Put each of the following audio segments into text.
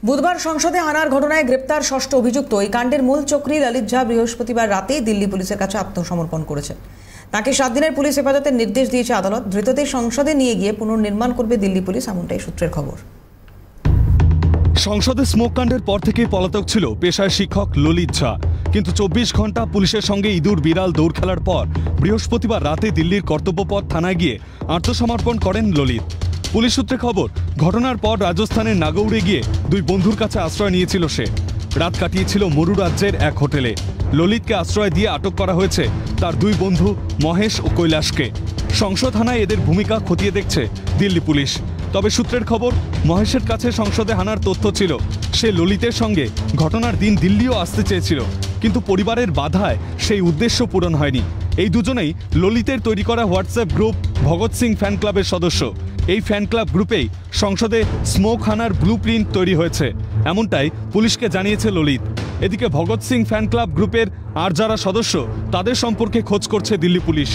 বুধবার সংসদে হানার ঘটনায় গ্রেপ্তার ষষ্ঠ অভিযুক্ত এই কাণ্ডের মূল চক্রী ললিত ঝা বৃহস্পতিবার রাতেই দিল্লি পুলিশের কাছে আত্মসমর্পণ করেছেন। তাকে 7 দিনের পুলিশ হেফাজতের নির্দেশ দিয়েছে আদালত। ধৃতদের সংসদে নিয়ে গিয়ে পুনর্নির্মাণ করবে দিল্লি পুলিশ, এমনটাই সূত্রের খবর। সংসদে স্মোক কাণ্ডের পর থেকে পলাতক ছিল পেশায় শিক্ষক ললিত ঝা, কিন্তু 24 ঘন্টা পুলিশের সঙ্গে ইঁদুর বিড়াল দৌড় খেলার পর বৃহস্পতিবার রাতে দিল্লির কর্তব্যপথ থানায় গিয়ে আত্মসমর্পণ করেন ললিত। পুলিশ সূত্রে খবর, ঘটনার পর রাজস্থানের নাগৌড়ে গিয়ে দুই বন্ধুর কাছে আশ্রয় নিয়েছিল সে। রাত কাটিয়েছিল মরু রাজ্যের এক হোটেলে। ললিতকে আশ্রয় দিয়ে আটক করা হয়েছে তার দুই বন্ধু মহেশ ও কৈলাসকে। সংসদ হানায় এদের ভূমিকা খতিয়ে দেখছে দিল্লি পুলিশ। তবে সূত্রের খবর, মহেশের কাছে সংসদে হানার তথ্য ছিল। সে ললিতের সঙ্গে ঘটনার দিন দিল্লিও আসতে চেয়েছিল, কিন্তু পরিবারের বাধায় সেই উদ্দেশ্য পূরণ হয়নি। এই দুজনেই ললিতের তৈরি করা WhatsApp group Bhagat Singh fan ক্লাবের সদস্য। এই ফ্যান ক্লাব গ্রুপেই সংসদে স্মোক হানার ব্লুপ্রিন্ট তৈরি হয়েছে, এমনটাই পুলিশকে জানিয়েছে ললিত। এদিকে ভগৎ সিং ফ্যান ক্লাব গ্রুপের আর যারা সদস্য তাদের সম্পর্কে খোঁজ করছে দিল্লি পুলিশ।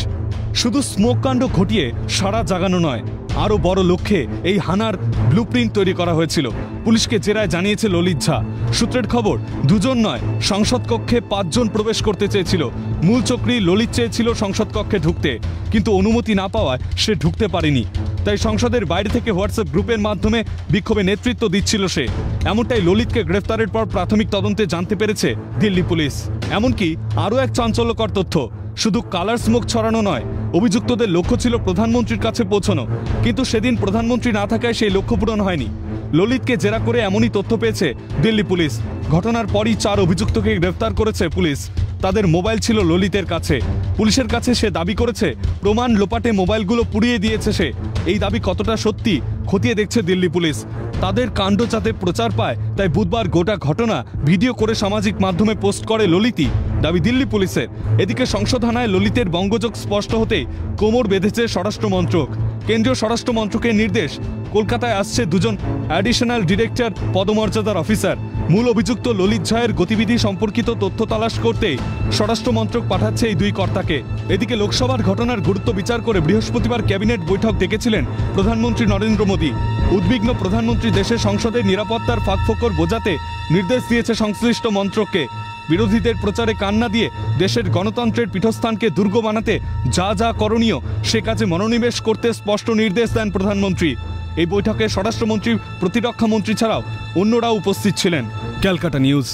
শুধু স্মোক কাণ্ড ঘটিয়ে সারা জাগানো নয়, আরও বড় লক্ষ্যে এই হানার ব্লুপ্রিন্ট তৈরি করা হয়েছিল। পুলিশকে জেরায় জানিয়েছে ললিত ঝা। সূত্রের খবর, দুজন নয়, সংসদ কক্ষে 5 জন প্রবেশ করতে চেয়েছিল। মূল চক্রী ললিত চেয়েছিল সংসদ কক্ষে ঢুকতে, কিন্তু অনুমতি না পাওয়ায় সে ঢুকতে পারেনি। তাই সংসদের বাইরে থেকে হোয়াটসঅ্যাপ গ্রুপের মাধ্যমে বিক্ষোভে নেতৃত্ব দিচ্ছিল সে। এমনটাই ললিতকে গ্রেফতারের পর প্রাথমিক তদন্তে জানতে পেরেছে দিল্লি পুলিশ। এমনকি আরও এক চাঞ্চল্যকর তথ্য, শুধু কালার স্মোক ছড়ানো নয়, অভিযুক্তদের লক্ষ্য ছিল প্রধানমন্ত্রীর কাছে পৌঁছানো, কিন্তু সেদিন প্রধানমন্ত্রী না থাকায় সেই লক্ষ্য পূরণ হয়নি। ললিতকে জেরা করে এমনই তথ্য পেয়েছে দিল্লি পুলিশ। ঘটনার পরই 4 অভিযুক্তকে গ্রেফতার করেছে পুলিশ। তাদের মোবাইল ছিল ললিতের কাছে। পুলিশের কাছে সে দাবি করেছে প্রমাণ লোপাটে মোবাইলগুলো পুড়িয়ে দিয়েছে সে। এই দাবি কতটা সত্যি খতিয়ে দেখছে দিল্লি পুলিশ। তাদের কাণ্ড যাতে প্রচার পায়, তাই বুধবার গোটা ঘটনা ভিডিও করে সামাজিক মাধ্যমে পোস্ট করে ললিতই, দাবি দিল্লি পুলিশের। এদিকে সংসদ হানায় ললিতের বঙ্গযোগ স্পষ্ট হতে কোমর বেঁধেছে স্বরাষ্ট্র মন্ত্রক। কেন্দ্রীয় স্বরাষ্ট্র মন্ত্রকের নির্দেশ, কলকাতায় আসছে 2 জন অ্যাডিশনাল ডিরেক্টর পদমর্যাদার অফিসার। মূল অভিযুক্ত ললিত ঝায়ের গতিবিধি সম্পর্কিত তথ্য তালাশ করতে স্বরাষ্ট্র মন্ত্রক পাঠাচ্ছে এই 2 কর্তাকে। এদিকে লোকসভার ঘটনার গুরুত্ব বিচার করে বৃহস্পতিবার ক্যাবিনেট বৈঠক ডেকেছিলেন প্রধানমন্ত্রী নরেন্দ্র মোদী। উদ্বিগ্ন প্রধানমন্ত্রী দেশের সংসদের নিরাপত্তার ফাঁকফোকর বোঝাতে নির্দেশ দিয়েছে সংশ্লিষ্ট মন্ত্রককে। বিরোধীদের প্রচারে কান না দিয়ে দেশের গণতন্ত্রের পীঠস্থানকে দুর্গ বানাতে যা যা করণীয় সে কাজে মনোনিবেশ করতে স্পষ্ট নির্দেশ দেন প্রধানমন্ত্রী। এই বৈঠকে স্বরাষ্ট্রমন্ত্রী, প্রতিরক্ষা মন্ত্রী ছাড়াও অন্যরাও উপস্থিত ছিলেন। ক্যালকাটা নিউজ।